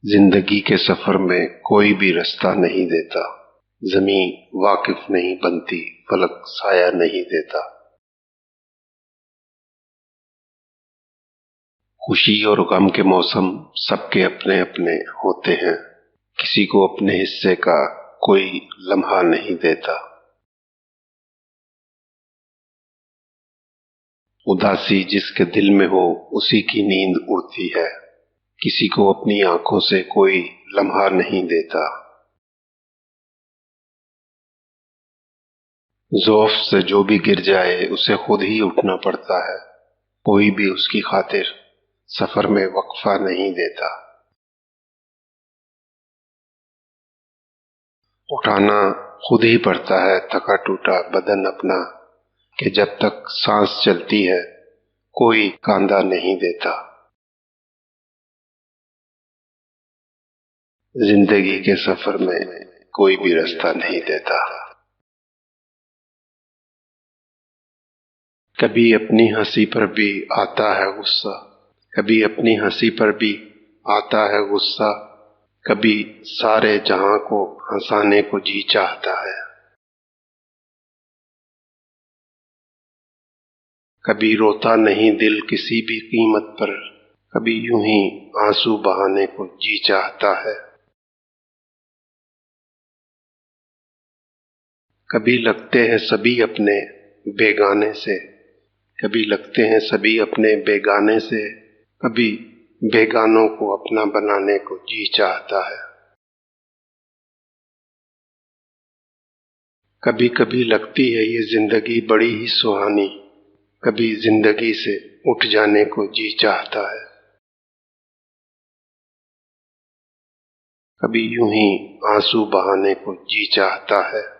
जिंदगी के सफर में कोई भी रास्ता नहीं देता। ज़मीं वाकिफ नहीं बनती, फलक साया नहीं देता। खुशी और गम के मौसम सबके अपने अपने होते हैं। किसी को अपने हिस्से का कोई लम्हा नहीं देता। उदासी जिसके दिल में हो उसी की नींद उड़ती है। किसी को अपनी आंखों से कोई लम्हा नहीं देता। ज़ौफ़ से जो भी गिर जाए उसे खुद ही उठना पड़ता है। कोई भी उसकी खातिर सफर में वक्फा नहीं देता। उठाना खुद ही पड़ता है थका टूटा बदन अपना, कि जब तक सांस चलती है कोई कांधा नहीं देता। जिंदगी के सफर में कोई भी रास्ता नहीं देता। कभी अपनी हंसी पर भी आता है गुस्सा, कभी अपनी हंसी पर भी आता है गुस्सा। कभी सारे जहां को हंसाने को जी चाहता है। कभी रोता नहीं दिल किसी भी कीमत पर, कभी यूं ही आंसू बहाने को जी चाहता है। कभी लगते हैं सभी अपने बेगाने से, कभी लगते हैं सभी अपने बेगाने से। कभी बेगानों को अपना बनाने को जी चाहता है। कभी कभी लगती है ये जिंदगी बड़ी ही सुहानी, कभी जिंदगी से उठ जाने को जी चाहता है। कभी यूं ही आंसू बहाने को जी चाहता है।